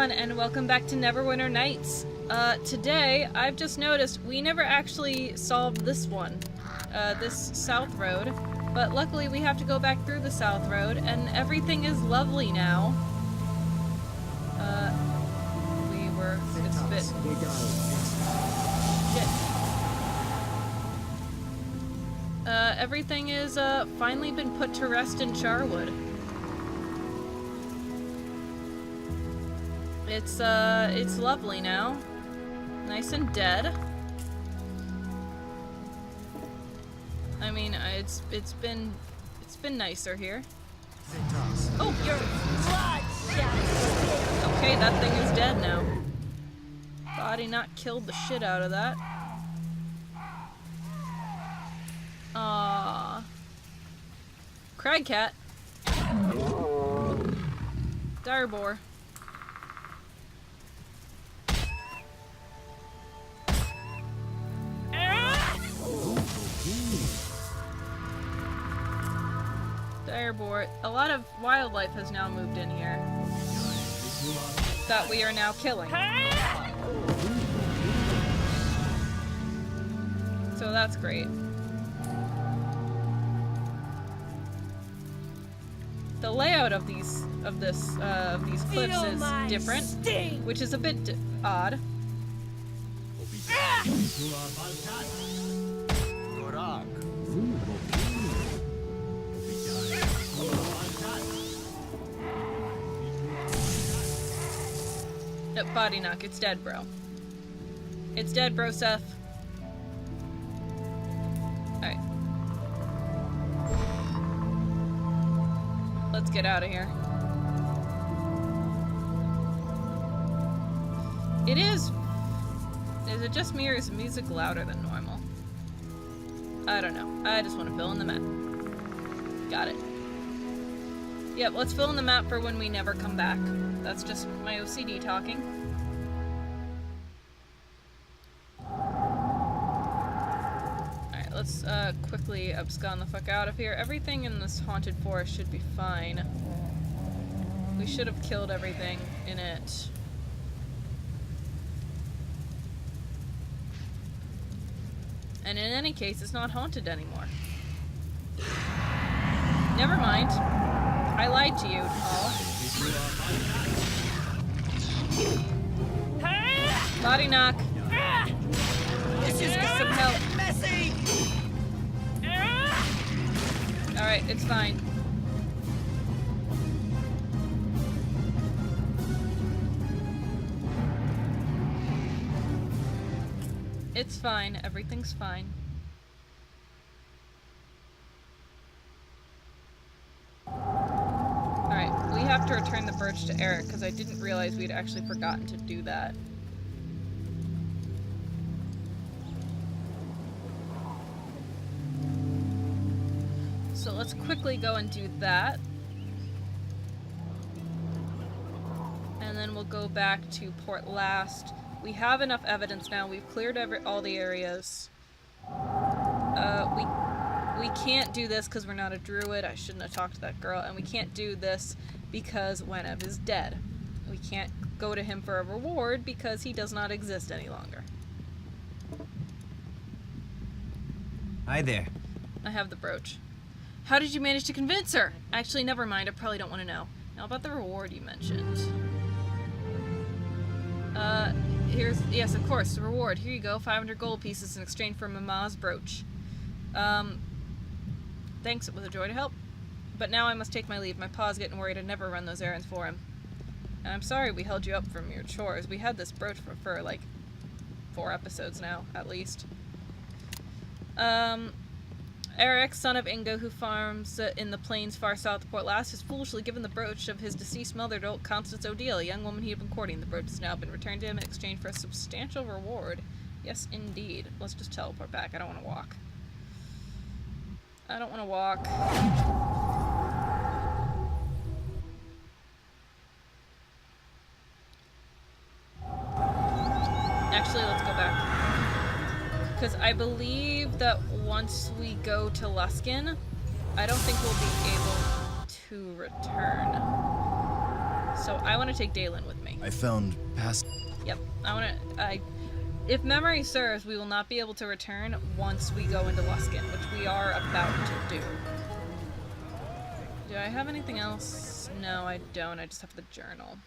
everyone, and welcome back to Neverwinter Nights. Today, I've just noticed we never actually solved this one, this south road, but luckily we have to go back through the south road, and everything is lovely now. It's a bit... Shit. Everything is, finally been put to rest in Charwood. It's lovely now. Nice and dead. I mean, it's been nicer here. Oh, you're... Okay, that thing is dead now. Body not killed the shit out of that. Aww. Cragcat. Direboar. Direboar. A lot of wildlife has now moved in here that we are now killing. So that's great. The layout of these cliffs is different, which is a bit odd. Body knock. It's dead, bro. It's dead, bro, Seth. Alright. Let's get out of here. It is... Is it just me or is the music louder than normal? I don't know. I just want to fill in the map. Got it. Yep, let's fill in the map for when we never come back. That's just my OCD talking. Alright, let's quickly abscond the fuck out of here. Everything in this haunted forest should be fine. We should have killed everything in it. And in any case, it's not haunted anymore. Never mind. I lied to you all. Body knock. This is some help. Messy. Alright, it's fine. It's fine. Everything's fine. Alright, we have to return the birch to Eric because I didn't realize we'd actually forgotten to do that. So let's quickly go and do that. And then we'll go back to Port Llast. We have enough evidence now. We've cleared all the areas. We can't do this because we're not a druid. I shouldn't have talked to that girl. And we can't do this because Whenev is dead. We can't go to him for a reward because he does not exist any longer. Hi there. I have the brooch. How did you manage to convince her? Actually, never mind. I probably don't want to know. Now about the reward you mentioned. Yes, of course, the reward. Here you go, 500 gold pieces in exchange for Mama's brooch. Thanks, it was a joy to help. But now I must take my leave. My pa's getting worried. I'd never run those errands for him. And I'm sorry we held you up from your chores. We had this brooch for like 4 episodes now, at least. Eric, son of Ingo, who farms in the plains far south of Port Llast, has foolishly given the brooch of his deceased mother to Constance O'Deal, a young woman he had been courting. The brooch has now been returned to him in exchange for a substantial reward. Yes, indeed. Let's just teleport back. I don't want to walk. I don't want to walk. Actually, let's go back. Because I believe that once we go to Luskan, I don't think we'll be able to return. So I want to take Dalen with me. I found past. Yep. If memory serves, we will not be able to return once we go into Luskan, which we are about to do. Do I have anything else? No, I don't. I just have the journal.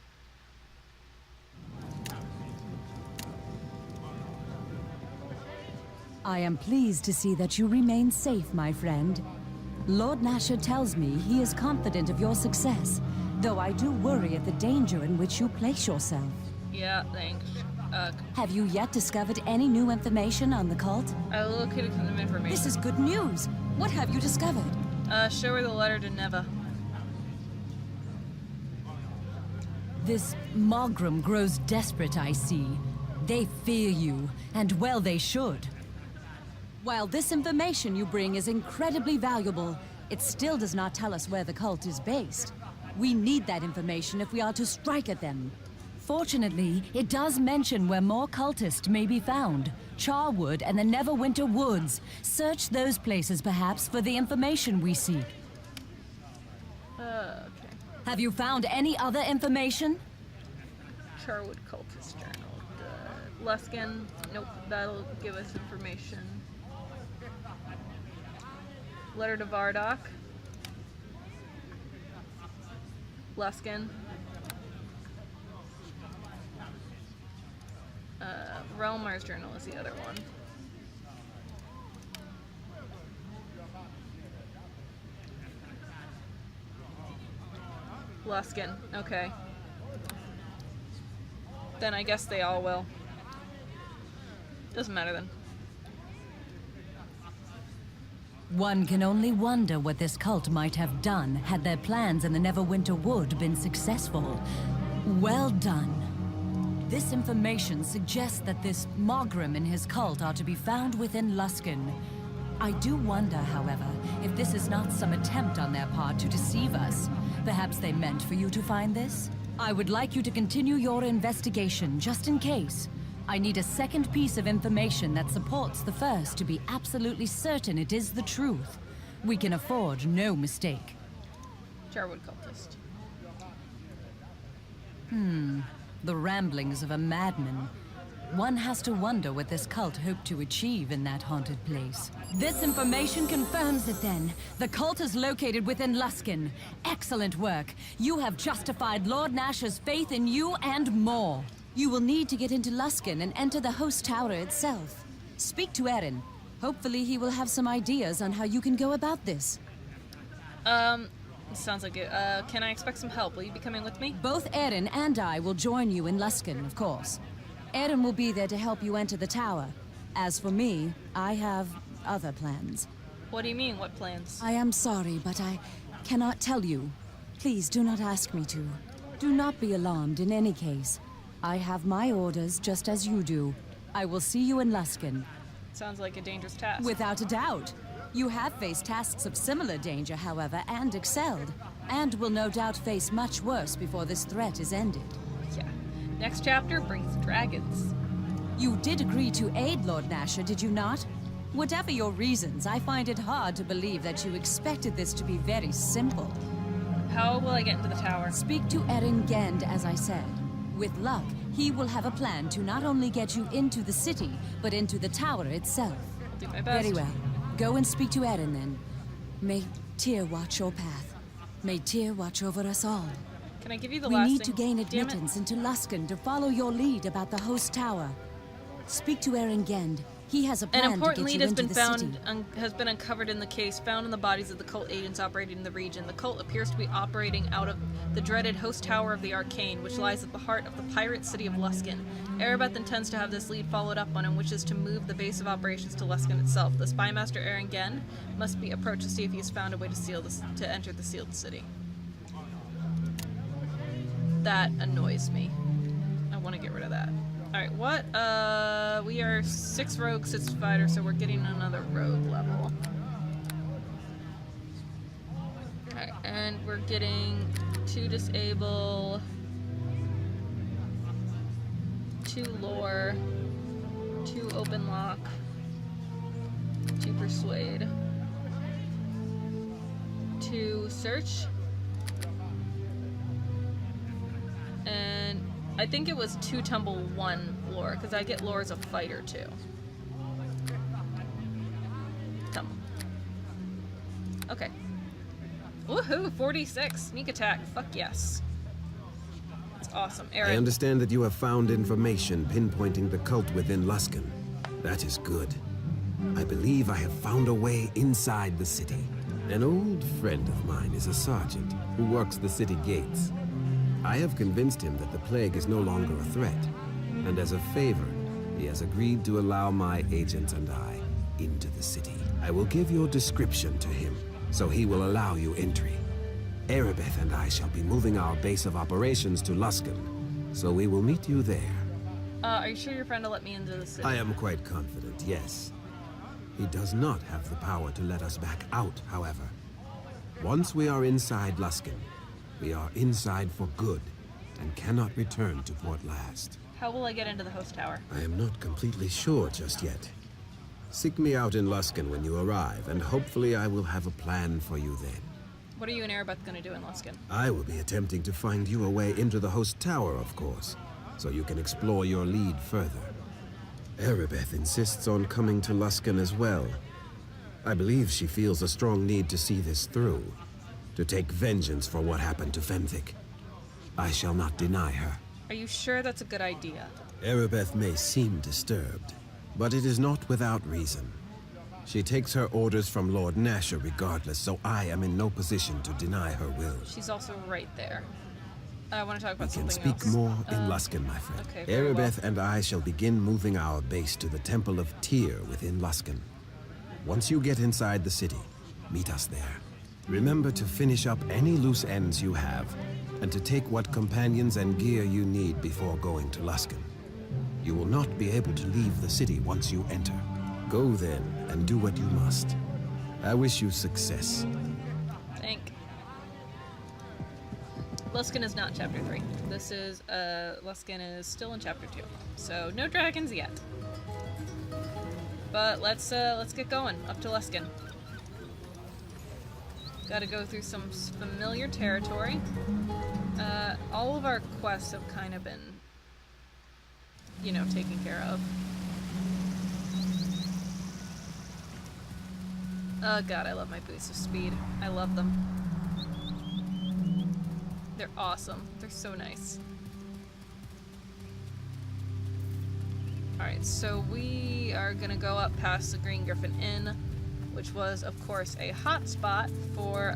I am pleased to see that you remain safe, my friend. Lord Nasher tells me he is confident of your success, though I do worry at the danger in which you place yourself. Yeah, thanks. Have you yet discovered any new information on the cult? I located some information. This is good news. What have you discovered? Show her the letter to Neva. This Mogram grows desperate, I see. They fear you, and well they should. While this information you bring is incredibly valuable, it still does not tell us where the cult is based. We need that information if we are to strike at them. Fortunately, it does mention where more cultists may be found. Charwood and the Neverwinter Woods. Search those places, perhaps, for the information we seek. Okay. Have you found any other information? Charwood Cultist Journal. Luskan. Nope, that'll give us information. Letter to Vardok. Luskan. Relmar's journal is the other one. Luskan. Okay. Then I guess they all will. Doesn't matter then. One can only wonder what this cult might have done had their plans in the Neverwinter Wood been successful. Well done. This information suggests that this Mogram and his cult are to be found within Luskan. I do wonder, however, if this is not some attempt on their part to deceive us. Perhaps they meant for you to find this? I would like you to continue your investigation, just in case. I need a second piece of information that supports the first to be absolutely certain it is the truth. We can afford no mistake. Charwood Cultist. The ramblings of a madman. One has to wonder what this cult hoped to achieve in that haunted place. This information confirms it then. The cult is located within Luskan. Excellent work. You have justified Lord Nasher's faith in you and more. You will need to get into Luskan and enter the host tower itself. Speak to Erin. Hopefully he will have some ideas on how you can go about this. Sounds like it. Can I expect some help? Will you be coming with me? Both Erin and I will join you in Luskan, of course. Erin will be there to help you enter the tower. As for me, I have other plans. What do you mean, what plans? I am sorry, but I cannot tell you. Please do not ask me to. Do not be alarmed in any case. I have my orders just as you do. I will see you in Luskan. Sounds like a dangerous task. Without a doubt. You have faced tasks of similar danger, however, and excelled. And will no doubt face much worse before this threat is ended. Yeah. Next chapter brings dragons. You did agree to aid Lord Nasher, did you not? Whatever your reasons, I find it hard to believe that you expected this to be very simple. How will I get into the tower? Speak to Erin Gend, as I said. With luck, he will have a plan to not only get you into the city, but into the tower itself. I'll do my best. Very well. Go and speak to Erin then. May Tyr watch your path. May Tyr watch over us all. Can I give you the We last need to thing? gain Damn it. admittance into Luskan to follow your lead about the host tower. Speak to Erin Gend. He has a An plan to important get lead you has into been the found, city. has been uncovered in the case, found in the bodies of the cult agents operating in the region. The cult appears to be operating out of the dreaded host tower of the Arcane, which lies at the heart of the pirate city of Luskan. Erebeth intends to have this lead followed up on and wishes to move the base of operations to Luskan itself. The spymaster Aaron Gen must be approached to see if he has found a way to enter the sealed city. That annoys me. I want to get rid of that. Alright, what? We are 6 rogue, 6 fighter, so we're getting another rogue level. Alright, and we're getting 2 disable, 2 lore, 2 open lock, 2 persuade, 2 search, I think it was 2 tumble 1 lore, because I get lore as a fighter too. Tumble. Okay. Woohoo! 46! Sneak attack. Fuck yes. That's awesome. Aaron. I understand that you have found information pinpointing the cult within Luskan. That is good. I believe I have found a way inside the city. An old friend of mine is a sergeant who works the city gates. I have convinced him that the plague is no longer a threat, and as a favor, he has agreed to allow my agents and I into the city. I will give your description to him, so he will allow you entry. Erebeth and I shall be moving our base of operations to Luskan, so we will meet you there. Are you sure your friend will let me into the city? I am quite confident, yes. He does not have the power to let us back out, however. Once we are inside Luskan, we are inside for good, and cannot return to Port Llast. How will I get into the host tower? I am not completely sure just yet. Seek me out in Luskan when you arrive, and hopefully I will have a plan for you then. What are you and Erebeth gonna do in Luskan? I will be attempting to find you a way into the host tower, of course, so you can explore your lead further. Erebeth insists on coming to Luskan as well. I believe she feels a strong need to see this through, to take vengeance for what happened to Femvik. I shall not deny her. Are you sure that's a good idea? Erebeth may seem disturbed, but it is not without reason. She takes her orders from Lord Nasher regardless, so I am in no position to deny her will. She's also right there. I want to talk about We can something speak else. more in Luskan, my friend. Okay, very Erebeth and I shall begin moving our base to the Temple of Tyr within Luskan. Once you get inside the city, meet us there. Remember to finish up any loose ends you have, and to take what companions and gear you need before going to Luskan. You will not be able to leave the city once you enter. Go then, and do what you must. I wish you success. Thank. Luskan is not chapter 3. This is, Luskan is still in chapter 2. So, no dragons yet. But let's get going, up to Luskan. Gotta go through some familiar territory. All of our quests have kind of been, you know, taken care of. Oh god, I love my boots of speed. I love them. They're awesome. They're so nice. Alright, so we are gonna go up past the Green Griffin Inn, which was, of course, a hot spot for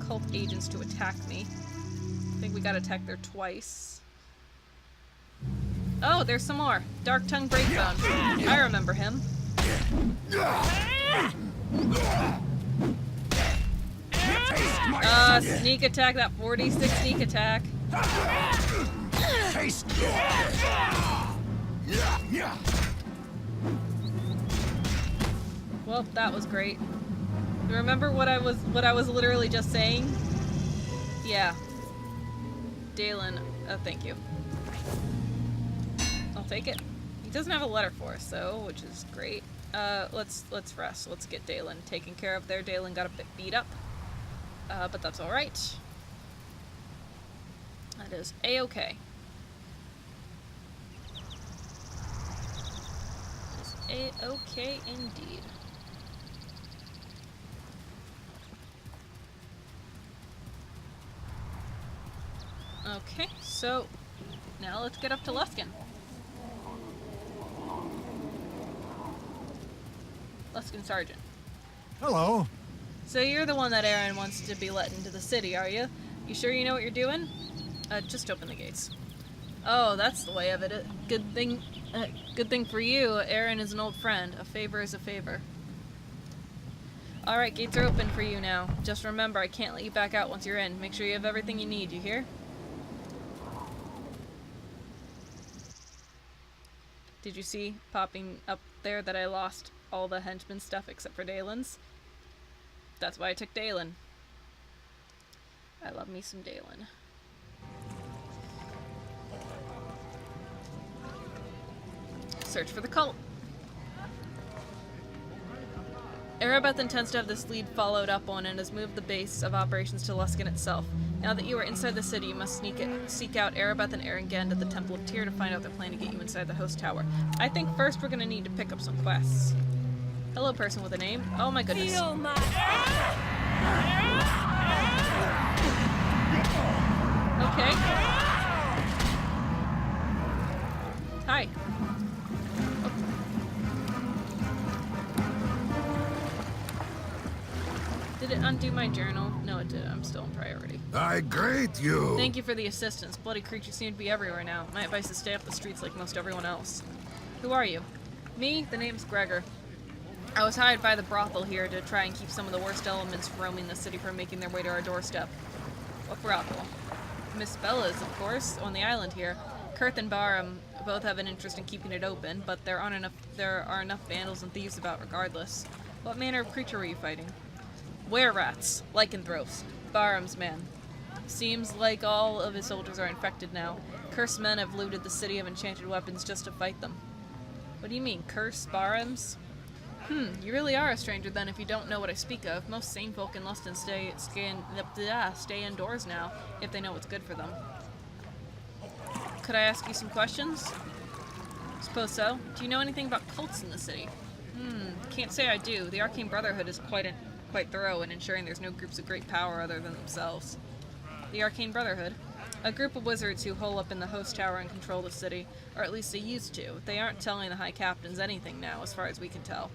cult agents to attack me. I think we got attacked there twice. Oh, there's some more. Dark Tongue Breakbone. I remember him. Sneak attack, that 46 sneak attack. Well, that was great. Remember what I was literally just saying? Yeah. Dalen, thank you. I'll take it. He doesn't have a letter for us though, which is great. Let's rest. Let's get Dalen taken care of there. Dalen got a bit beat up. But that's alright. That is A-okay. A-okay indeed. Okay, so now let's get up to Luskan. Luskan Sergeant. Hello. So you're the one that Aaron wants to be let into the city, are you? You sure you know what you're doing? Just open the gates. Oh, that's the way of it. Good thing for you. Aaron is an old friend. A favor is a favor. Alright, gates are open for you now. Just remember, I can't let you back out once you're in. Make sure you have everything you need, you hear? Did you see popping up there that I lost all the henchman stuff except for Dalen's? That's why I took Dalen. I love me some Dalen. Search for the cult. Erebeth intends to have this lead followed up on and has moved the base of operations to Luskan itself. Now that you are inside the city, you must seek out Erebeth and Erengend at the Temple of Tyr to find out their plan to get you inside the host tower. I think first we're gonna need to pick up some quests. Hello, person with a name. Oh my goodness. Feel my... Okay. Hi. Oh. Did it undo my journal? No, it did. I'm still in priority. I greet you. Thank you for the assistance. Bloody creatures seem to be everywhere now. My advice is stay off the streets like most everyone else. Who are you? Me? The name's Gregor. I was hired by the brothel here to try and keep some of the worst elements roaming the city from making their way to our doorstep. What brothel? Miss Bella's, of course, on the island here. Kurth and Barham both have an interest in keeping it open, but there are enough vandals and thieves about regardless. What manner of creature were you fighting? Were-rats, lycanthropes. Barham's man. Seems like all of his soldiers are infected now. Cursed men have looted the city of enchanted weapons just to fight them. What do you mean, cursed Barhams? You really are a stranger then if you don't know what I speak of. Most sane folk in Luskan stay indoors now, if they know what's good for them. Could I ask you some questions? Suppose so. Do you know anything about cults in the city? Can't say I do. The Arcane Brotherhood is quite thorough in ensuring there's no groups of great power other than themselves. The Arcane Brotherhood? A group of wizards who hole up in the host tower and control the city, or at least they used to. They aren't telling the High Captains anything now, as far as we can tell.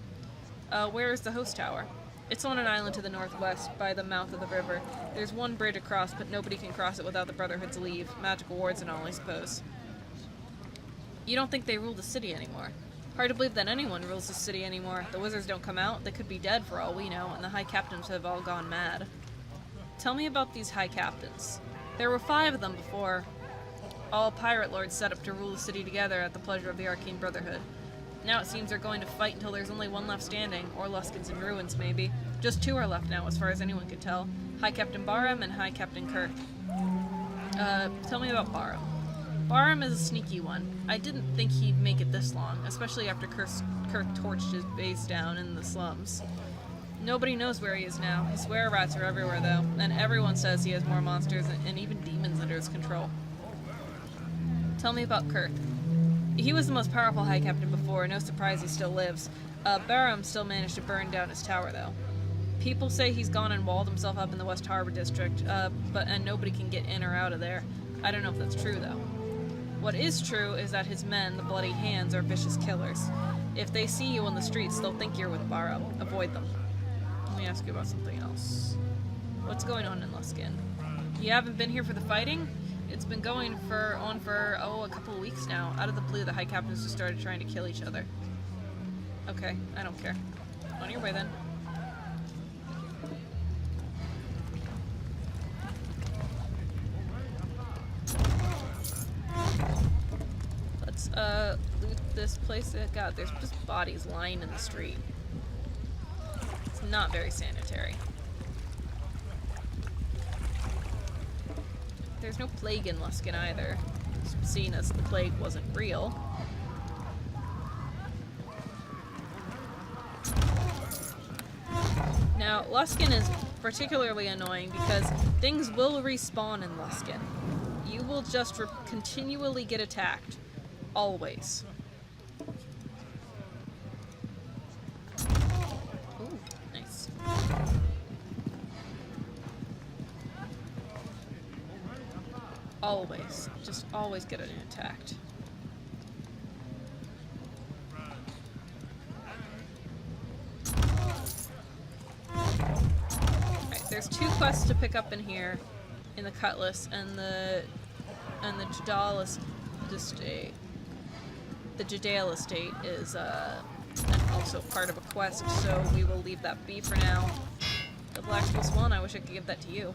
Where is the host tower? It's on an island to the northwest, by the mouth of the river. There's one bridge across, but nobody can cross it without the Brotherhood's leave. Magical wards and all, I suppose. You don't think they rule the city anymore? Hard to believe that anyone rules the city anymore. The wizards don't come out, they could be dead for all we know, and the High Captains have all gone mad. Tell me about these High Captains. There were 5 of them before. All pirate lords set up to rule the city together at the pleasure of the Arcane Brotherhood. Now it seems they're going to fight until there's only one left standing, or Luskan's in ruins, maybe. Just 2 are left now, as far as anyone can tell. High Captain Barham and High Captain Kurth. Tell me about Barham. Barham is a sneaky one. I didn't think he'd make it this long, especially after Kurth torched his base down in the slums. Nobody knows where he is now. His were-rats are everywhere, though, and everyone says he has more monsters and even demons under his control. Tell me about Kurth. He was the most powerful High Captain before, no surprise he still lives. Barham still managed to burn down his tower, though. People say he's gone and walled himself up in the West Harbor District, and nobody can get in or out of there. I don't know if that's true, though. What is true is that his men, the Bloody Hands, are vicious killers. If they see you on the streets, they'll think you're with Barham. Avoid them. Let me ask you about something else. What's going on in Luskan? You haven't been here for the fighting? It's been going on for a couple of weeks now. Out of the blue, the High Captains just started trying to kill each other. Okay, I don't care. On your way then. Let's loot this place. God, there's just bodies lying in the street. It's not very sanitary. There's no plague in Luskan either, seeing as the plague wasn't real. Now, Luskan is particularly annoying because things will respawn in Luskan. You will just continually get attacked. Always. Ooh, nice. Always. Just always get attacked. Alright, there's 2 quests to pick up in here, in the Cutlass and the Jadal estate. The Jadal estate is also part of a quest, so we will leave that be for now. The Black +1, I wish I could give that to you.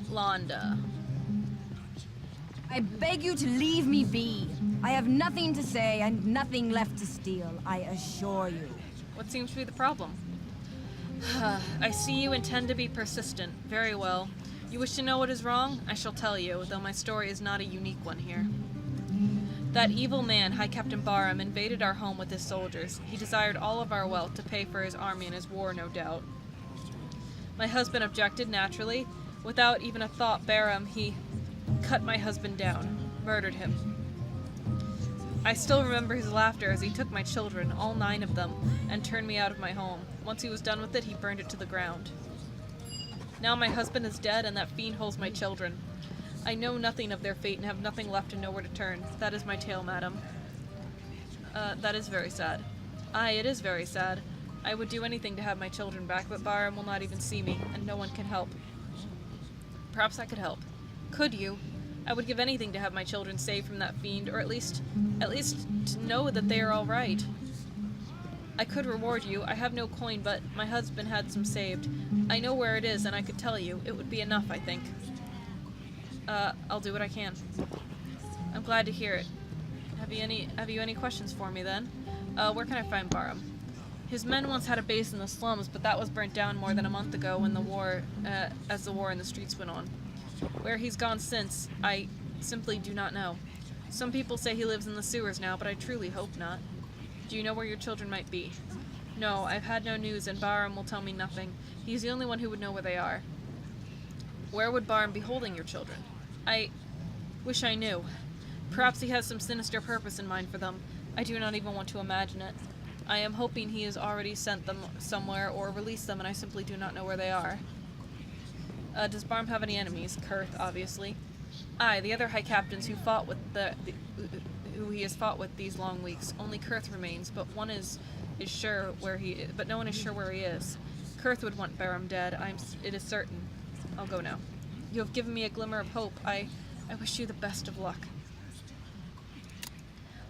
Londa. I beg you to leave me be. I have nothing to say and nothing left to steal, I assure you. What seems to be the problem? I see you intend to be persistent. Very well. You wish to know what is wrong? I shall tell you, though my story is not a unique one here. That evil man, High Captain Barham, invaded our home with his soldiers. He desired all of our wealth to pay for his army and his war, no doubt. My husband objected, naturally. Without even a thought, Barham, he cut my husband down, murdered him. I still remember his laughter as he took my children, all 9 of them, and turned me out of my home. Once he was done with it, he burned it to the ground. Now my husband is dead, and that fiend holds my children. I know nothing of their fate and have nothing left and nowhere to turn. That is my tale, madam. That is very sad. Aye, it is very sad. I would do anything to have my children back, but Barham will not even see me, and no one can help. Perhaps I could help. Could you? I would give anything to have my children saved from that fiend, or at least to know that they are all right. I could reward you. I have no coin, but my husband had some saved. I know where it is, and I could tell you. It would be enough, I think. I'll do what I can. I'm glad to hear it. Have you any questions for me, then? Where can I find Barham? His men once had a base in the slums, but that was burnt down more than a month ago when as the war in the streets went on. Where he's gone since, I simply do not know. Some people say he lives in the sewers now, but I truly hope not. Do you know where your children might be? No, I've had no news, and Barham will tell me nothing. He's the only one who would know where they are. Where would Barham be holding your children? I wish I knew. Perhaps he has some sinister purpose in mind for them. I do not even want to imagine it. I am hoping he has already sent them somewhere or released them, and I simply do not know where they are. Does Barham have any enemies? Kurth, obviously. Aye, the other high captains who fought with who he has fought with these long weeks. Only Kurth remains, but no one is sure where he is. Kurth would want Barham dead. It is certain. I'll go now. You have given me a glimmer of hope. I wish you the best of luck.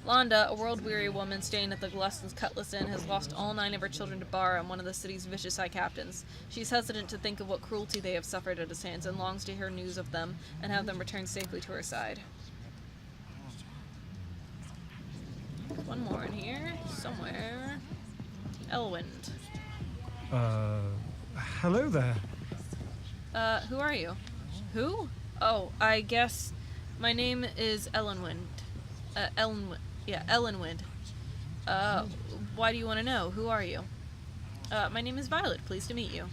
Londa, a world-weary woman staying at the Luskan's Cutlass Inn, has lost all 9 of her children to Barham, one of the city's vicious high captains. She's hesitant to think of what cruelty they have suffered at his hands and longs to hear news of them and have them returned safely to her side. One more in here, somewhere. Elwind. Hello there. Who are you? Who? Oh, I guess my name is Ellenwind. Ellenwind. Why do you want to know? Who are you? My name is Violet. Pleased to meet you.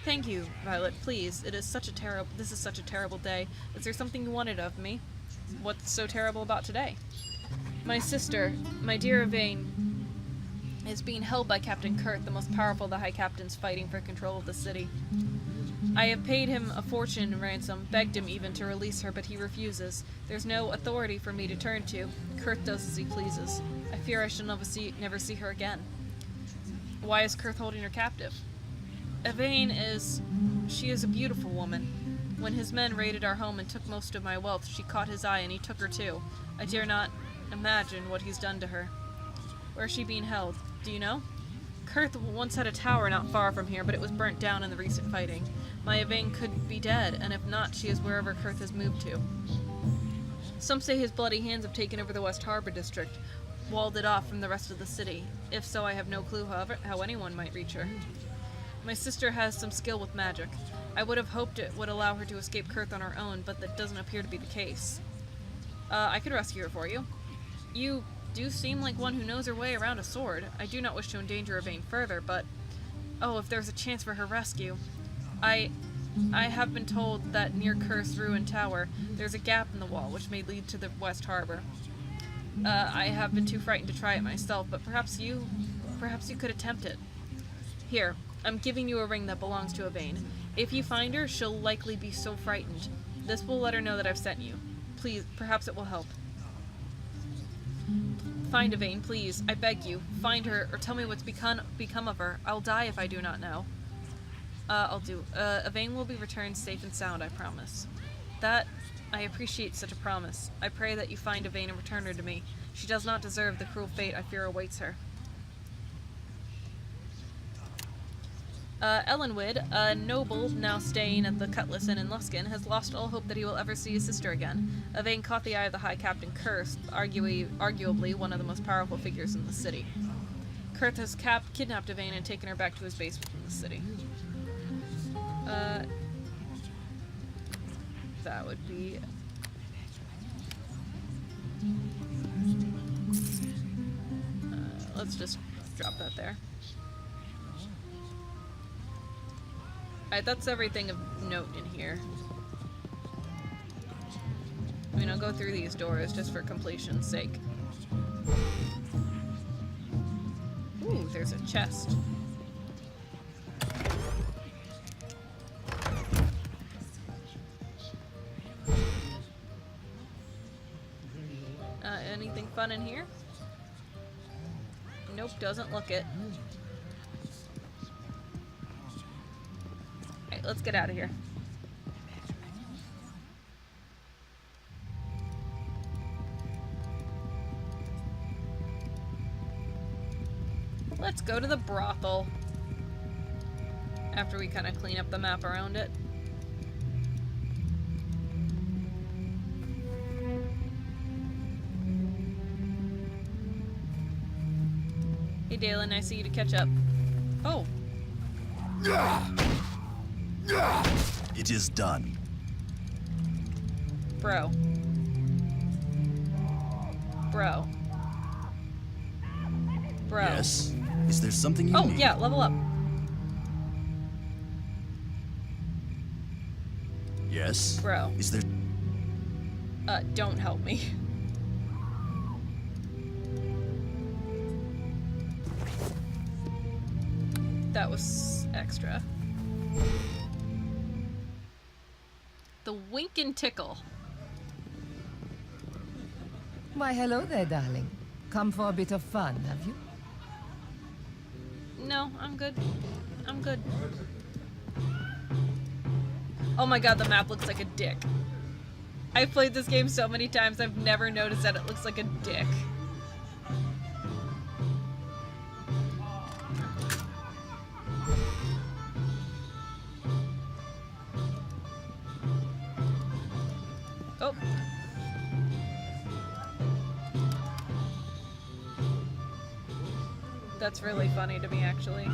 Thank you, Violet. Please. This is such a terrible day. Is there something you wanted of me? What's so terrible about today? My sister, my dear Yvain, is being held by Captain Kurth, the most powerful of the high captains fighting for control of the city. I have paid him a fortune in ransom, begged him even to release her, but he refuses. There's no authority for me to turn to. Kurth does as he pleases. I fear I shall never see her again. Why is Kurth holding her captive? Yvain she is a beautiful woman. When his men raided our home and took most of my wealth, she caught his eye and he took her too. I dare not imagine what he's done to her. Where is she being held? Do you know? Kurth once had a tower not far from here, but it was burnt down in the recent fighting. My Yvain could be dead, and if not, she is wherever Kurth has moved to. Some say his bloody hands have taken over the West Harbor district, walled it off from the rest of the city. If so, I have no clue how anyone might reach her. My sister has some skill with magic. I would have hoped it would allow her to escape Kurth on her own, but that doesn't appear to be the case. I could rescue her for you. You do seem like one who knows her way around a sword. I do not wish to endanger Yvain further, but... Oh, if there's a chance for her rescue. I have been told that near Kurth's ruined tower, there's a gap in the wall which may lead to the West Harbor. I have been too frightened to try it myself, but perhaps you could attempt it. Here, I'm giving you a ring that belongs to Yvain. If you find her, she'll likely be so frightened. This will let her know that I've sent you. Please, perhaps it will help. Find Yvain, please. I beg you. Find her, or tell me what's become of her. I'll die if I do not know. I'll do. Yvain will be returned safe and sound, I promise. That... I appreciate such a promise. I pray that you find Yvain and return her to me. She does not deserve the cruel fate I fear awaits her. Ellenwood, a noble now staying at the Cutlass Inn in Luskan, has lost all hope that he will ever see his sister again. Yvain caught the eye of the High Captain Kurth, arguably one of the most powerful figures in the city. Kurth has kidnapped Yvain and taken her back to his base within the city. That would be... Let's just drop that there. Alright, that's everything of note in here. I mean, I'll go through these doors just for completion's sake. Ooh, there's a chest. Anything fun in here? Nope, doesn't look it. Alright, let's get out of here. Let's go to the brothel. After we kind of clean up the map around it. Hey Dalen, I see you to catch up. Oh. It is done. Bro. Bro. Bro. Yes? Is there something you Oh, need? yeah, level up. Yes? Bro. Is there... Don't help me. That was extra. The wink and tickle. Why, hello there, darling. Come for a bit of fun, have you? No, I'm good. I'm good. Oh my god, the map looks like a dick. I've played this game so many times, I've never noticed that it looks like a dick. Oh. That's really funny to me, actually.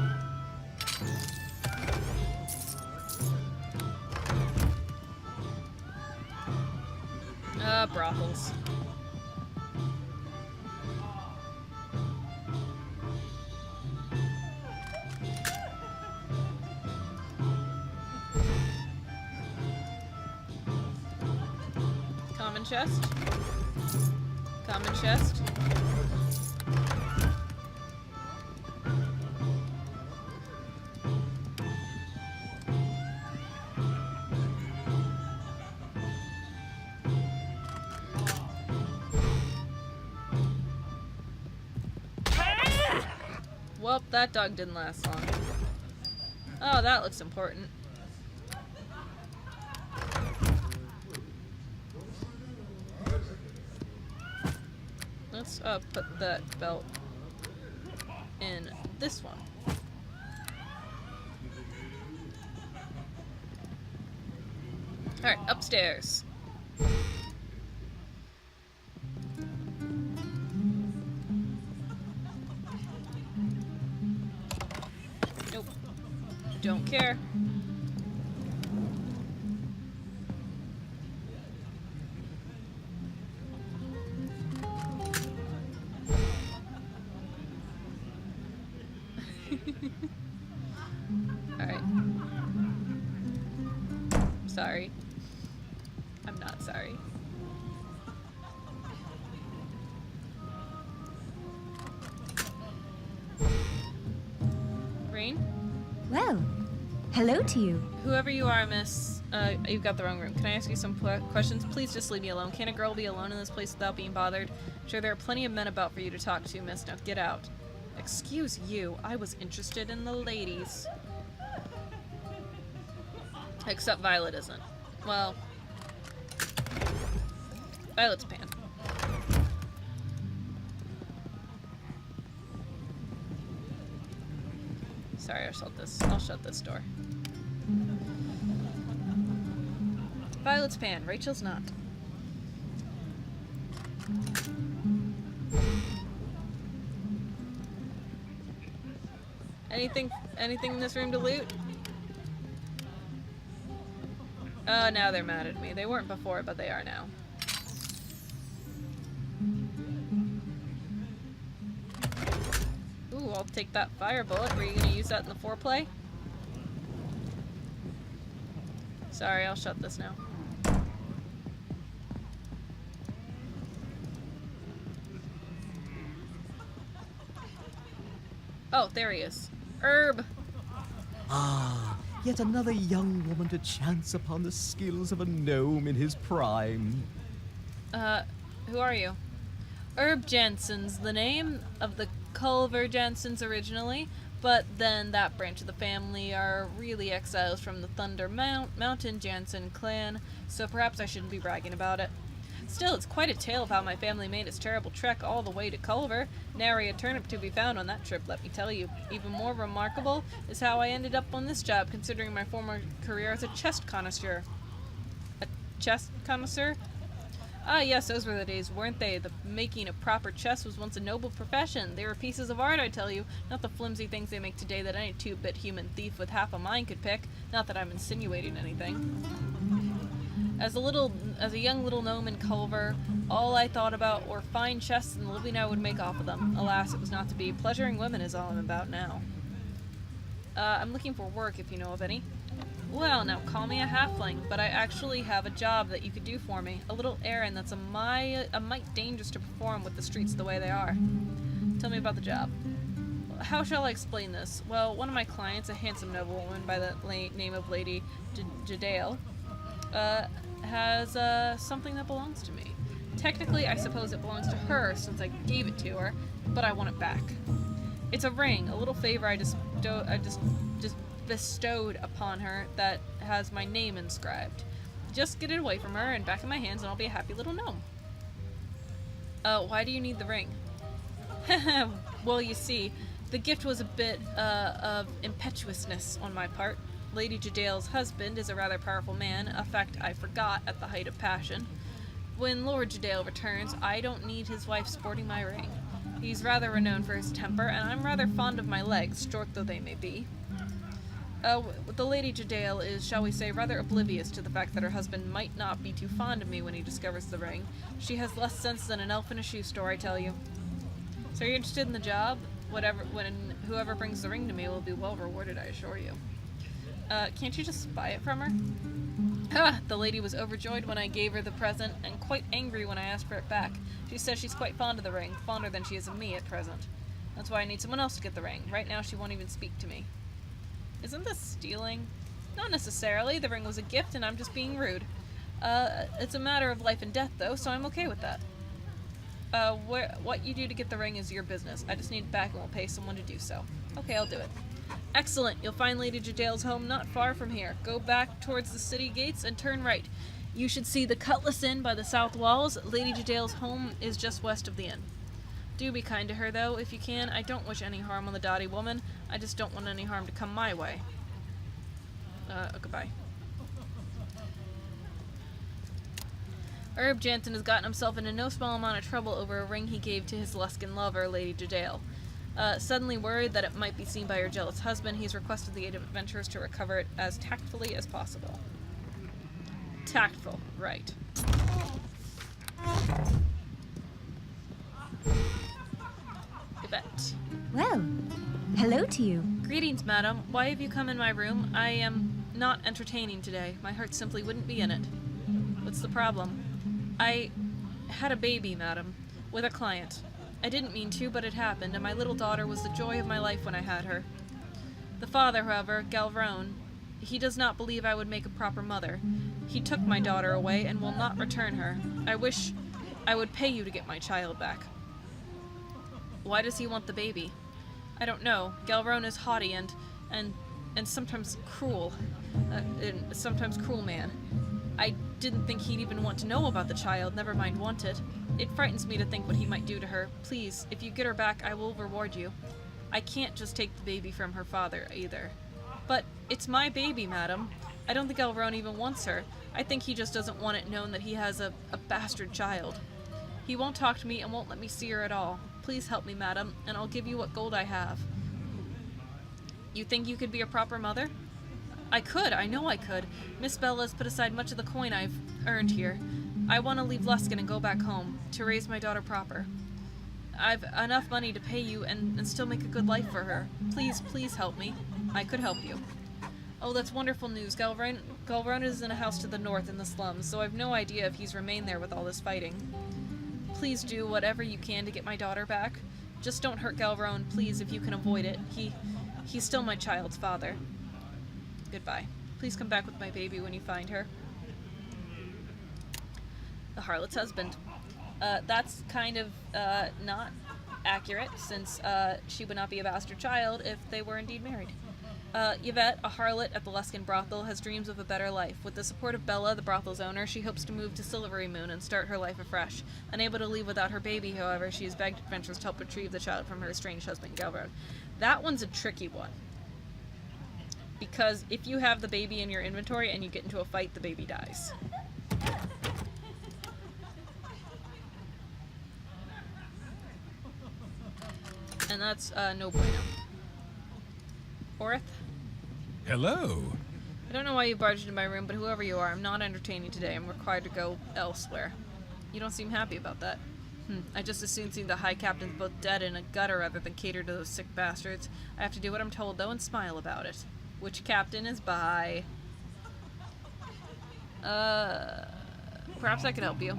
Brothels. Common chest. Common chest. Well, that dog didn't last long. Oh, that looks important. Let's put that belt in this one. Alright, upstairs. Nope. Don't care. Alright. Sorry. I'm not sorry. Rain? Well, hello to you. Whoever you are, miss, you've got the wrong room. Can I ask you some questions? Please just leave me alone. Can a girl be alone in this place without being bothered? Sure, there are plenty of men about for you to talk to, miss. Now get out. Excuse you. I was interested in the ladies. Except Violet isn't. Well, Violet's pan. Sorry, I'll shut this door. Violet's pan, Rachel's not. Anything in this room to loot? Oh, now they're mad at me. They weren't before, but they are now. I'll take that fire bullet. Were you gonna use that in the foreplay? Sorry, I'll shut this now. Oh, there he is. Herb! Ah, yet another young woman to chance upon the skills of a gnome in his prime. Who are you? Herb Jensen's the name of the Culver Jensens originally, but then that branch of the family are really exiles from the Thunder Mountain Jansen clan, so perhaps I shouldn't be bragging about it. Still, it's quite a tale of how my family made its terrible trek all the way to Culver. Nary a turnip to be found on that trip, let me tell you. Even more remarkable is how I ended up on this job, considering my former career as a chest connoisseur. A chest connoisseur? Ah, yes, those were the days, weren't they? The making a proper chest was once a noble profession. They were pieces of art, I tell you, not the flimsy things they make today that any two-bit human thief with half a mind could pick. Not that I'm insinuating anything. As a young little gnome in Culver, all I thought about were fine chests and the living I would make off of them. Alas, it was not to be. Pleasuring women is all I'm about now. I'm looking for work, if you know of any. Well, now call me a halfling, but I actually have a job that you could do for me. A little errand that's a mite dangerous to perform with the streets the way they are. Tell me about the job. How shall I explain this? Well, one of my clients, a handsome noblewoman by the name of Lady Jadale, has something that belongs to me. Technically, I suppose it belongs to her since I gave it to her, but I want it back. It's a ring, a little favor I just bestowed upon her that has my name inscribed. Just get it away from her and back in my hands and I'll be a happy little gnome. Why do you need the ring? Well, you see, the gift was a bit of impetuousness on my part. Lady Jadale's husband is a rather powerful man, a fact I forgot at the height of passion. When Lord Jadale returns, I don't need his wife sporting my ring. He's rather renowned for his temper, and I'm rather fond of my legs, short though they may be. The Lady Jadale is, shall we say, rather oblivious to the fact that her husband might not be too fond of me when he discovers the ring. She has less sense than an elf in a shoe store, I tell you. So you're interested in the job? Whoever brings the ring to me will be well rewarded, I assure you. Can't you just buy it from her? Ah, the lady was overjoyed when I gave her the present, and quite angry when I asked for it back. She says she's quite fond of the ring, fonder than she is of me at present. That's why I need someone else to get the ring. Right now she won't even speak to me. Isn't this stealing? Not necessarily. The ring was a gift and I'm just being rude. It's a matter of life and death though, so I'm okay with that. What you do to get the ring is your business. I just need it back and we'll pay someone to do so. Okay, I'll do it. Excellent. You'll find Lady Jadale's home not far from here. Go back towards the city gates and turn right. You should see the Cutlass Inn by the south walls. Lady Jadale's home is just west of the inn. Do be kind to her, though, if you can. I don't wish any harm on the dotty woman. I just don't want any harm to come my way. Goodbye. Herb Jansen has gotten himself into no small amount of trouble over a ring he gave to his Luskan lover, Lady Jadale. Suddenly worried that it might be seen by her jealous husband, he's requested the aid of adventurers to recover it as tactfully as possible. Tactful, right. Yvette. Well, hello to you. Greetings, madam. Why have you come in my room? I am not entertaining today. My heart simply wouldn't be in it. What's the problem? I had a baby, madam, with a client. I didn't mean to, but it happened, and my little daughter was the joy of my life when I had her. The father, however, Galvrone, he does not believe I would make a proper mother. He took my daughter away and will not return her. I wish I would pay you to get my child back. Why does he want the baby? I don't know. Galvrone is haughty and sometimes cruel. Sometimes cruel man. I didn't think he'd even want to know about the child, never mind want it. It frightens me to think what he might do to her. Please, if you get her back, I will reward you. I can't just take the baby from her father, either. But it's my baby, madam. I don't think Galvrone even wants her. I think he just doesn't want it known that he has a bastard child. He won't talk to me and won't let me see her at all. Please help me, madam, and I'll give you what gold I have. You think you could be a proper mother? I could, I know I could. Miss Bella's put aside much of the coin I've earned here. I want to leave Luskan and go back home, to raise my daughter proper. I've enough money to pay you and still make a good life for her. Please, please help me. I could help you. Oh, that's wonderful news. Galverona is in a house to the north in the slums, so I've no idea if he's remained there with all this fighting. Please do whatever you can to get my daughter back. Just don't hurt Galverone, please, if you can avoid it. He's still my child's father. Goodbye. Please come back with my baby when you find her. The harlot's husband. That's kind of not accurate, since she would not be a bastard child if they were indeed married. Yvette, a harlot at the Luskan brothel, has dreams of a better life. With the support of Bella, the brothel's owner, she hopes to move to Silvery Moon and start her life afresh. Unable to leave without her baby, however, she has begged adventurers to help retrieve the child from her estranged husband, Galverone. That one's a tricky one. Because if you have the baby in your inventory and you get into a fight, the baby dies. And that's no bueno. Orith? Hello. I don't know why you barged into my room, but whoever you are, I'm not entertaining today. I'm required to go elsewhere. You don't seem happy about that. I just as soon see the High Captains both dead in a gutter rather than cater to those sick bastards. I have to do what I'm told, though, and smile about it. Which captain is by? Perhaps I could help you.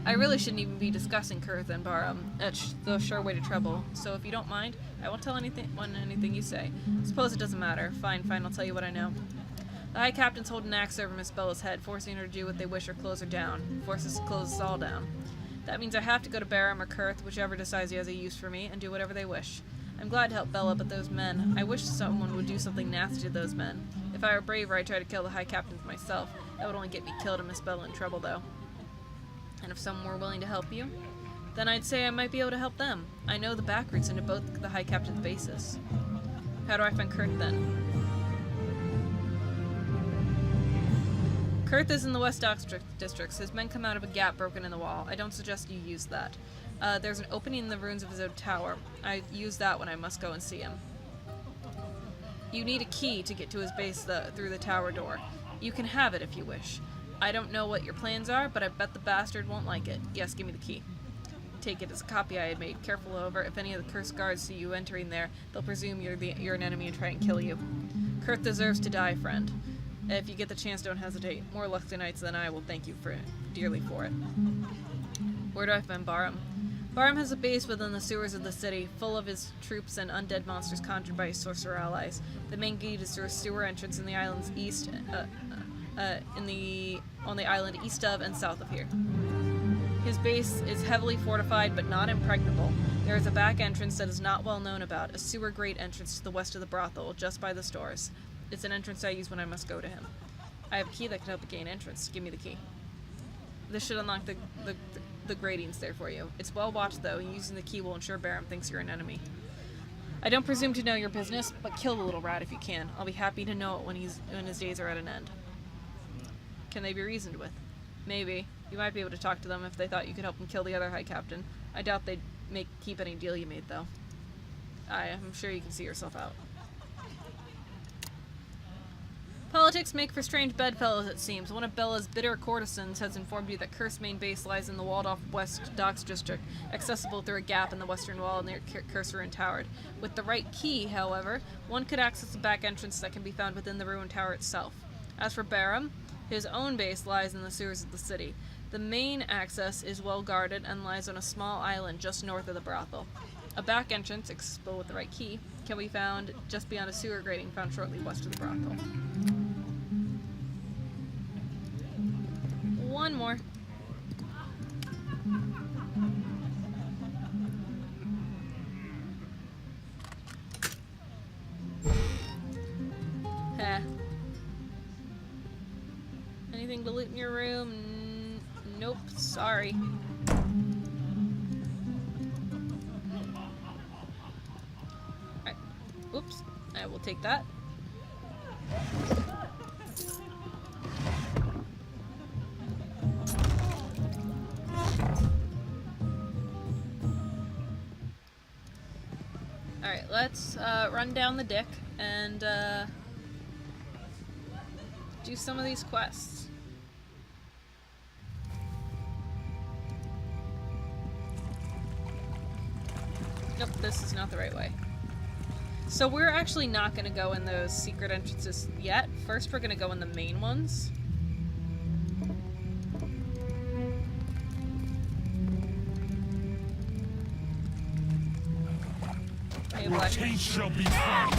I really shouldn't even be discussing Kurth and Barum. It's the sure way to trouble. So if you don't mind, I won't tell anything you say. Suppose it doesn't matter. Fine, I'll tell you what I know. The High Captains hold an axe over Miss Bella's head, forcing her to do what they wish or close her down. Forces to close us all down. That means I have to go to Barum or Kurth, whichever decides he has a use for me, and do whatever they wish. I'm glad to help Bella, but those men... I wish someone would do something nasty to those men. If I were braver, I'd try to kill the High Captains myself. That would only get me killed and Miss Bella in trouble, though. And if someone were willing to help you, then I'd say I might be able to help them. I know the back routes into both the High Captain's bases. How do I find Kurth, then? Kurth is in the West Docks districts. His men come out of a gap broken in the wall. I don't suggest you use that. There's an opening in the ruins of his own tower. I use that when I must go and see him. You need a key to get to his base through the tower door. You can have it if you wish. I don't know what your plans are, but I bet the bastard won't like it. Yes, give me the key. Take it as a copy I had made. Careful, however, if any of the cursed guards see you entering there, they'll presume you're an enemy and try and kill you. Kurth deserves to die, friend. If you get the chance, don't hesitate. More Luskanites than I will thank you dearly for it. Where do I find Barum? Barum has a base within the sewers of the city, full of his troops and undead monsters conjured by his sorcerer allies. The main gate is through a sewer entrance in the island's east, on the island east of and south of here. His base is heavily fortified, but not impregnable. There is a back entrance that is not well known about, a sewer grate entrance to the west of the brothel, just by the stores. It's an entrance I use when I must go to him. I have a key that can help you gain entrance. Give me the key. This should unlock the gratings there for you. It's well watched, though, and using the key will ensure Barum thinks you're an enemy. I don't presume to know your business, but kill the little rat if you can. I'll be happy to know it when his days are at an end. Can they be reasoned with? Maybe. You might be able to talk to them if they thought you could help them kill the other High Captain. I doubt they'd keep any deal you made, though. I'm sure you can see yourself out. Politics make for strange bedfellows, it seems. One of Bella's bitter courtesans has informed you that Kurth's main base lies in the walled-off West Docks district, accessible through a gap in the western wall near Kurth's ruined tower. With the right key, however, one could access the back entrance that can be found within the ruined tower itself. As for Barum, his own base lies in the sewers of the city. The main access is well guarded and lies on a small island just north of the brothel. A back entrance, accessible with the right key, can be found just beyond a sewer grating found shortly west of the brothel. One more. Heh. Anything to loot in your room? Nope, sorry. Alright. Oops. I will take that. Alright, let's run down the dick and do some of these quests. Nope, this is not the right way. So we're actually not going to go in those secret entrances yet. First, we're going to go in the main ones. Hey, Black. Change shall be done.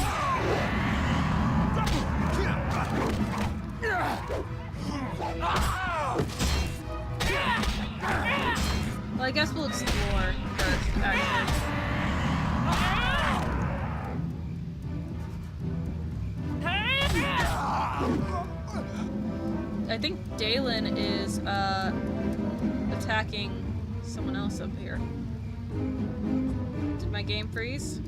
Well, I guess we'll explore first, actually. I think Dalen is attacking someone else up here. Did my game freeze?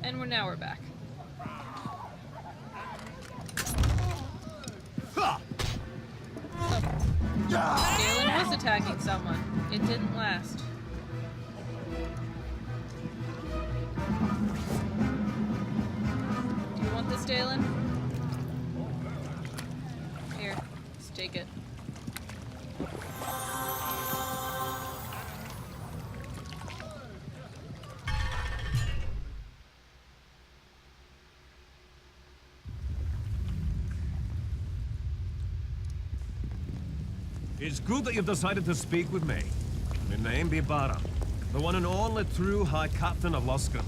And now we're back. Galen was attacking someone. It didn't last. Do you want this, Dalen? Here, just take it. It's good that you've decided to speak with me. My name be Baram, the one and only true High Captain of Luskan.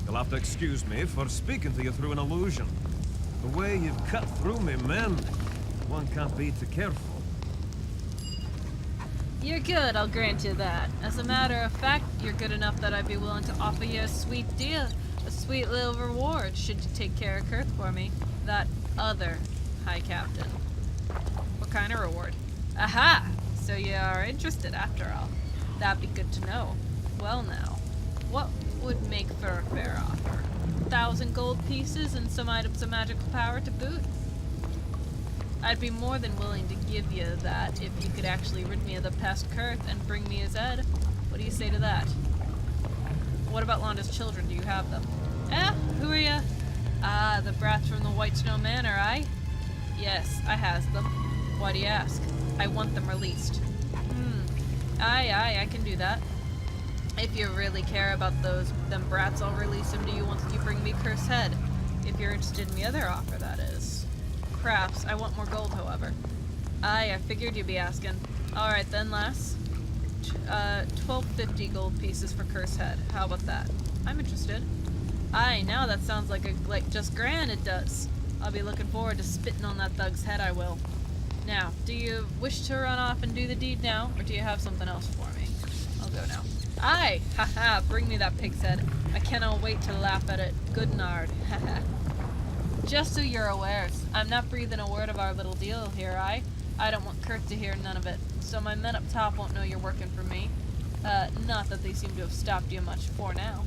You'll have to excuse me for speaking to you through an illusion. The way you've cut through me, men, one can't be too careful. You're good, I'll grant you that. As a matter of fact, you're good enough that I'd be willing to offer you a sweet deal, a sweet little reward, should you take care of Kurth for me. That other High Captain. What kind of reward? Aha! So you are interested after all. That'd be good to know. Well now, what would make for a fair offer? 1,000 gold pieces and some items of magical power to boot? I'd be more than willing to give you that if you could actually rid me of the pest Kurth and bring me his head. What do you say to that? What about Londa's children? Do you have them? Who are you? Ah, the brats from the Whitestone Manor, aye? Yes, I has them. Why do you ask? I want them released. Aye, I can do that. If you really care about them brats, I'll release them to you once you bring me Kurth's head. If you're interested in the other offer, that is. Perhaps. I want more gold, however. Aye, I figured you'd be asking. Alright then, lass. 1250 gold pieces for Kurth's head. How about that? I'm interested. Aye, now that sounds like just grand, it does. I'll be looking forward to spitting on that thug's head, I will. Now, do you wish to run off and do the deed now, or do you have something else for me? I'll go now. Aye! Haha, bring me that pig's head. I cannot wait to laugh at it. Good nard. Haha. Just so you're aware, I'm not breathing a word of our little deal here, aye? I don't want Kurth to hear none of it, so my men up top won't know you're working for me. Not that they seem to have stopped you much for now.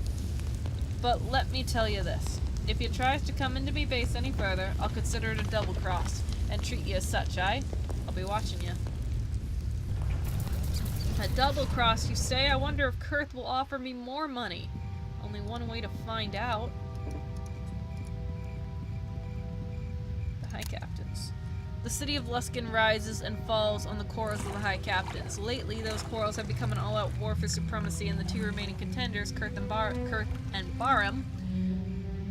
But let me tell you this. If you tries to come into me base any further, I'll consider it a double cross. And treat you as such, aye? I'll be watching you. A double cross, you say? I wonder if Kurth will offer me more money. Only one way to find out. The High Captains. The city of Luskan rises and falls on the quarrels of the High Captains. Lately, those quarrels have become an all-out war for supremacy, and the two remaining contenders, Kurth and Baram,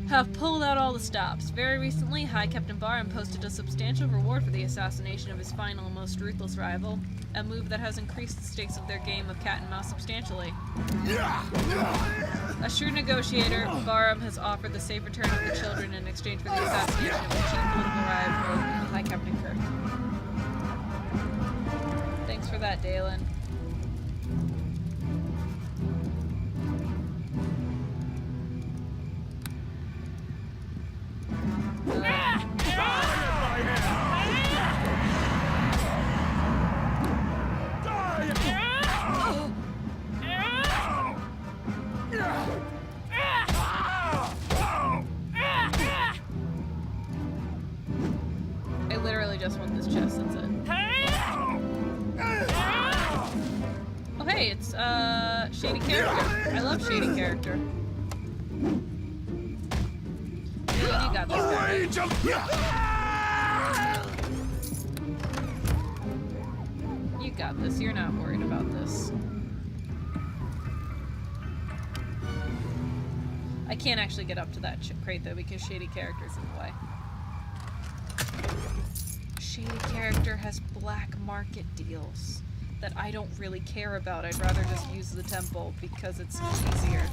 have pulled out all the stops. Very recently, High Captain Baram posted a substantial reward for the assassination of his final and most ruthless rival, a move that has increased the stakes of their game of cat and mouse substantially. A shrewd negotiator, Baram has offered the safe return of the children in exchange for the assassination of the chief political rival, High Captain Kurth. Thanks for that, Dalen. I literally just want this chest, that's it. Oh Shady character. I love shady character. Yeah, you got this guy. You got this. You're not worried about this. I can't actually get up to that crate though because shady character's in the way. Shady character has black market deals that I don't really care about. I'd rather just use the temple because it's easier.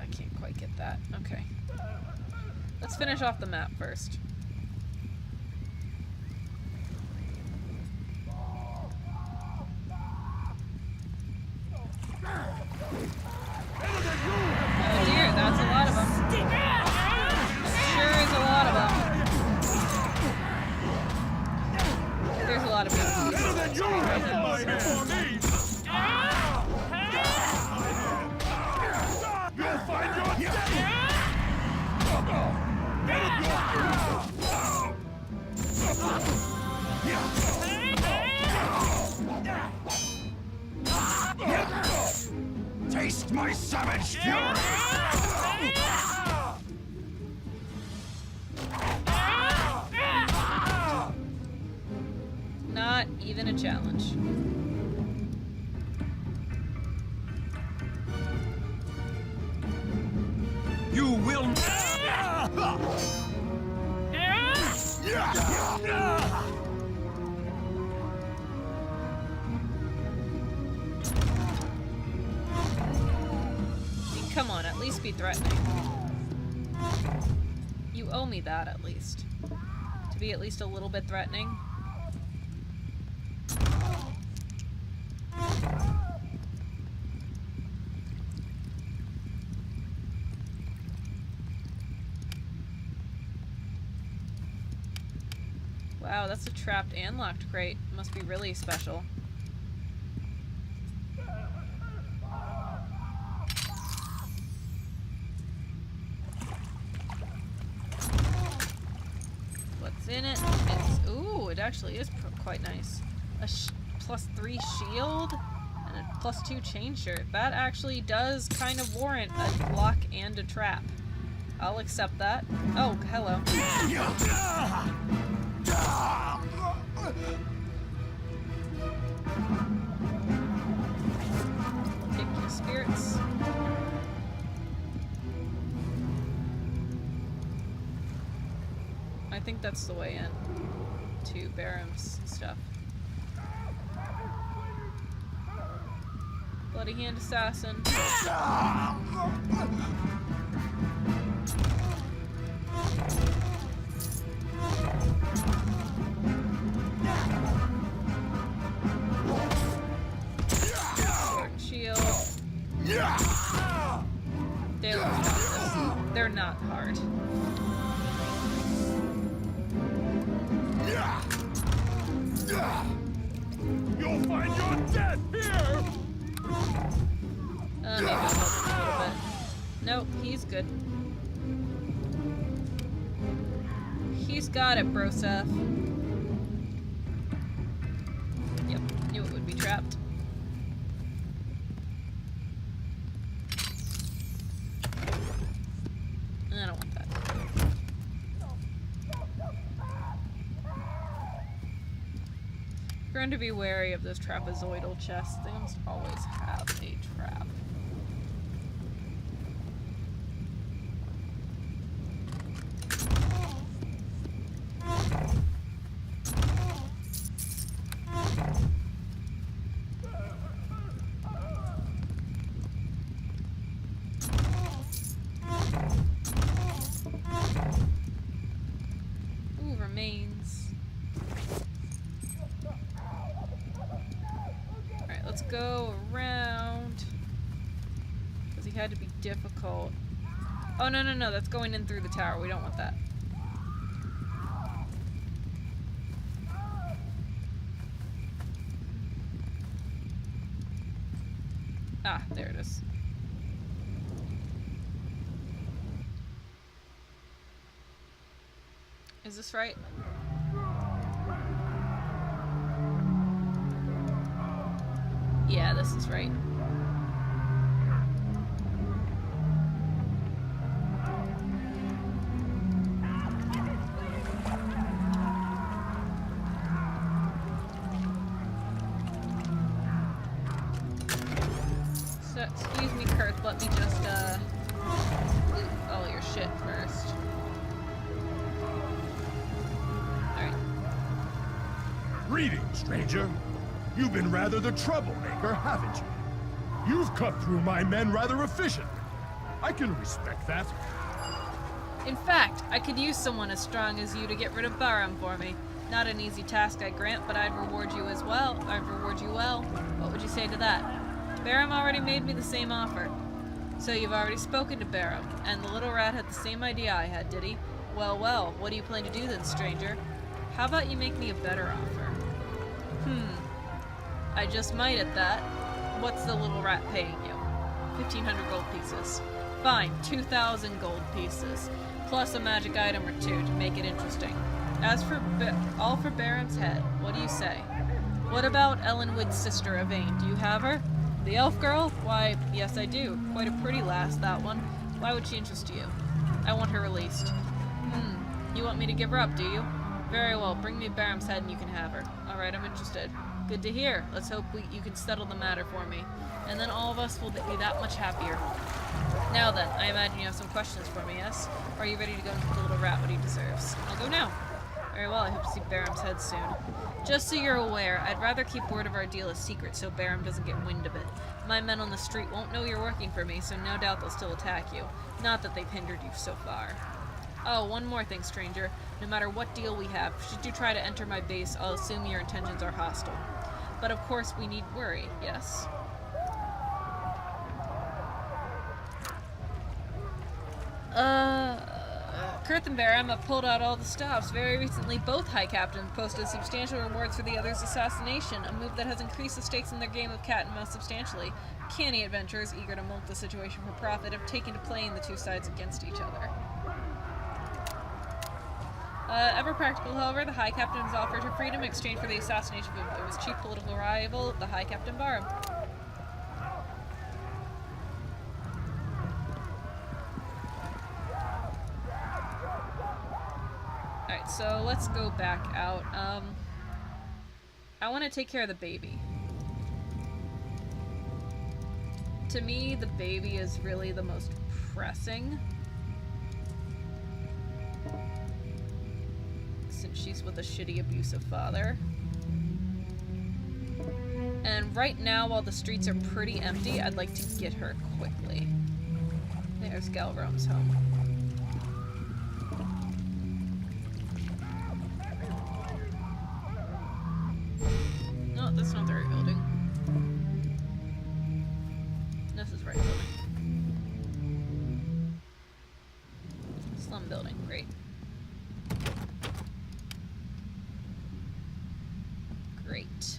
I can't quite get that. Okay. Let's finish off the map first. Oh dear, that's a lot of them. Sure is a lot of them. There's a lot of people. You'll find your death! Taste my savage fury! Not even a challenge. You will. Come on, at least be threatening. You owe me that, at least. To be at least a little bit threatening. Wow, that's a trapped and locked crate. Must be really special. What's in it? It's, ooh, it actually is quite nice. A +3 shield and a +2 chain shirt. That actually does kind of warrant a lock and a trap. I'll accept that. Oh, hello. Take your spirits. I think that's the way in to Barham's stuff. Bloody Hand Assassin. Shield. They're not hard. You'll find your death here! Maybe I'll help him a little bit. Nope, he's good. He's got it, Broseph. Yep, knew it would be trapped. I don't want that. You're going to be wary of those trapezoidal chests. They almost always have a trap. Ooh, remains. Alright, let's go around. Because he had to be difficult. Oh, no, no, no, that's going in through the tower. We don't want that. Ah, there it is. Is this right? Yeah, this is right. So, excuse me, Kirk, let me just, loot all your shit first. Alright. Greetings, stranger. You've been rather the troublemaker, haven't you? You've cut through my men rather efficiently. I can respect that. In fact, I could use someone as strong as you to get rid of Baram for me. Not an easy task, I grant, but I'd reward you as well. I'd reward you well. What would you say to that? Baram already made me the same offer. So you've already spoken to Baram, and the little rat had the same idea I had, did he? Well, well, what do you plan to do then, stranger? How about you make me a better offer? I just might at that. What's the little rat paying you? 1,500 gold pieces. Fine, 2,000 gold pieces. Plus a magic item or two to make it interesting. As for all for Baron's head, what do you say? What about Ellenwood's sister, Yvain? Do you have her? The elf girl? Why, yes I do. Quite a pretty lass, that one. Why would she interest you? I want her released. You want me to give her up, do you? Very well, bring me Baram's head and you can have her. Alright, I'm interested. Good to hear. Let's hope you can settle the matter for me. And then all of us will be that much happier. Now then, I imagine you have some questions for me, yes? Or are you ready to go and give the little rat what he deserves? I'll go now. Very well, I hope to see Baram's head soon. Just so you're aware, I'd rather keep word of our deal a secret so Baram doesn't get wind of it. My men on the street won't know you're working for me, so no doubt they'll still attack you. Not that they've hindered you so far. Oh, one more thing, stranger. No matter what deal we have, should you try to enter my base, I'll assume your intentions are hostile. But of course we need worry, yes? Kurth and Baram have pulled out all the stops. Very recently, both High Captains posted substantial rewards for the other's assassination, a move that has increased the stakes in their game of cat and mouse substantially. Canny adventurers, eager to milk the situation for profit, have taken to playing the two sides against each other. Ever practical, however, the High Captain has offered her freedom in exchange for the assassination of his chief political rival, the High Captain Baram. Alright, so let's go back out. I want to take care of the baby. To me, the baby is really the most pressing. Since she's with a shitty, abusive father. And right now, while the streets are pretty empty, I'd like to get her quickly. There's Galrome's home. No, that's not the right building. This is the right building. Slum building, great. Great.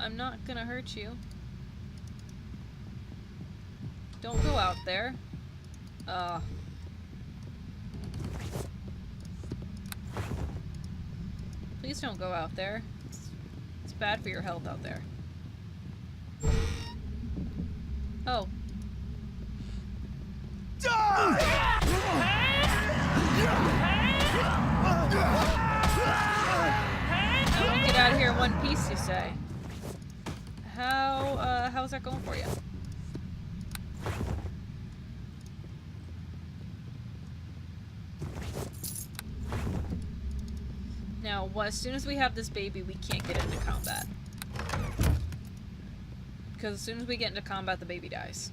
I'm not gonna hurt you. Don't go out there. Please don't go out there. It's bad for your health out there. Oh. Oh, get out of here in one piece, you say. How's that going for you? Now, as soon as we have this baby, we can't get into combat. Because as soon as we get into combat, the baby dies.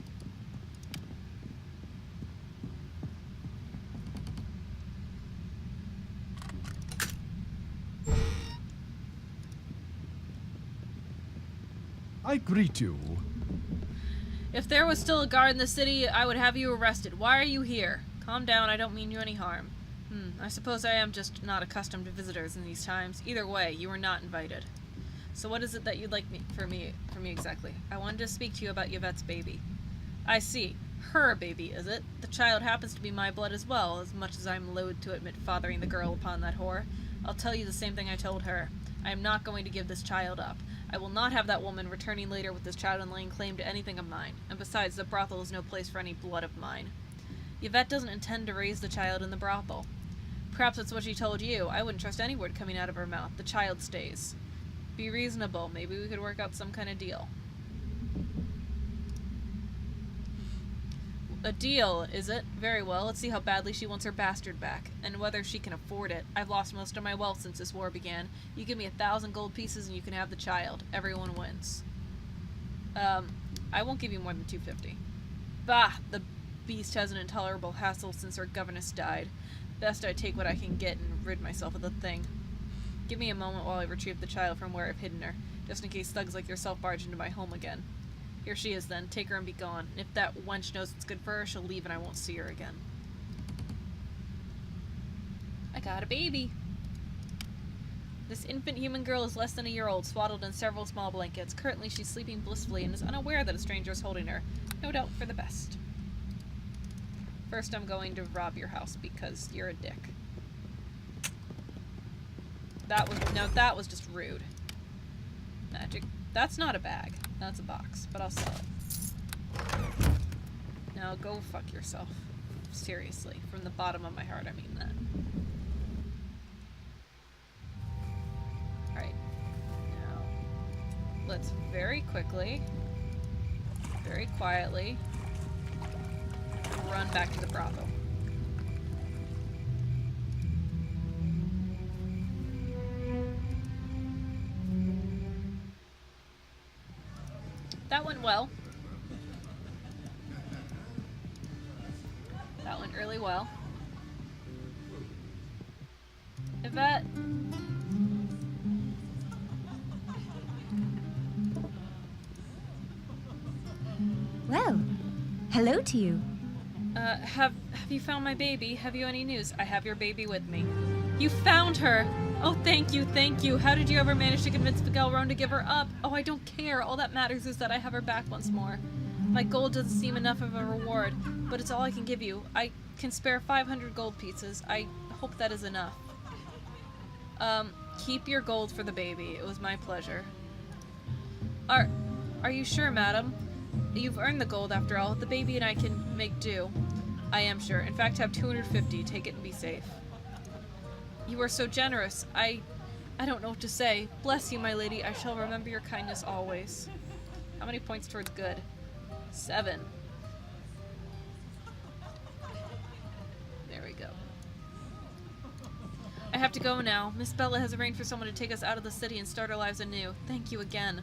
I greet you. If there was still a guard in the city, I would have you arrested. Why are you here? Calm down, I don't mean you any harm. I suppose I am just not accustomed to visitors in these times. Either way, you were not invited. So what is it that you'd like from me exactly? I wanted to speak to you about Yvette's baby. I see. Her baby, is it? The child happens to be my blood as well, as much as I'm loath to admit fathering the girl upon that whore. I'll tell you the same thing I told her. I am not going to give this child up. I will not have that woman returning later with this child and laying claim to anything of mine. And besides, the brothel is no place for any blood of mine. Yvette doesn't intend to raise the child in the brothel. Perhaps that's what she told you. I wouldn't trust any word coming out of her mouth. The child stays. Be reasonable. Maybe we could work out some kind of deal. A deal, is it? Very well. Let's see how badly she wants her bastard back, and whether she can afford it. I've lost most of my wealth since this war began. You give me 1,000 gold pieces and you can have the child. Everyone wins. I won't give you more than 250. Bah! The beast has an intolerable hassle since her governess died. Best I take what I can get and rid myself of the thing. Give me a moment while I retrieve the child from where I've hidden her, just in case thugs like yourself barge into my home again. Here she is then. Take her and be gone. If that wench knows what's good for her, she'll leave and I won't see her again. I got a baby. This infant human girl is less than a year old, swaddled in several small blankets. Currently she's sleeping blissfully and is unaware that a stranger is holding her. No doubt for the best. First I'm going to rob your house because you're a dick. That was just rude. Magic. That's not a bag. That's a box, but I'll sell it. Now go fuck yourself. Seriously. From the bottom of my heart, I mean that. Alright. Now, let's very quickly, very quietly, run back to the brothel. That went well. That went really well. Yvette. Well, hello to you. Have you found my baby? Have you any news? I have your baby with me. You found her! Oh, thank you, thank you. How did you ever manage to convince Galrone to give her up? Oh, I don't care. All that matters is that I have her back once more. My gold doesn't seem enough of a reward, but it's all I can give you. I can spare 500 gold pieces. I hope that is enough. Keep your gold for the baby. It was my pleasure. Are you sure, madam? You've earned the gold after all. The baby and I can make do. I am sure. In fact, have 250. Take it and be safe. You are so generous. I don't know what to say. Bless you, my lady. I shall remember your kindness always. How many points towards good? 7. There we go. I have to go now. Miss Bella has arranged for someone to take us out of the city and start our lives anew. Thank you again.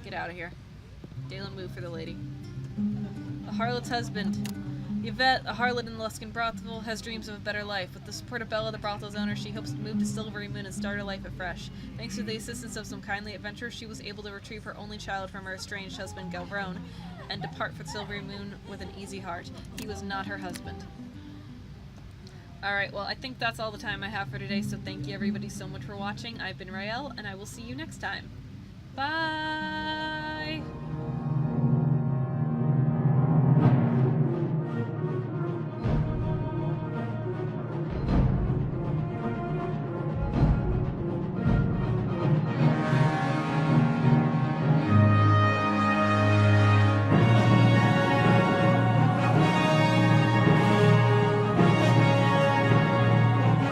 Get out of here. Dalen, move for the lady. The harlot's husband. Yvette, a harlot in the Luskan brothel, has dreams of a better life. With the support of Bella, the brothel's owner, she hopes to move to Silvery Moon and start her life afresh. Thanks to the assistance of some kindly adventurers, she was able to retrieve her only child from her estranged husband, Galrone, and depart for Silvery Moon with an easy heart. He was not her husband. Alright, well, I think that's all the time I have for today, so thank you everybody so much for watching. I've been Rael, and I will see you next time. Bye!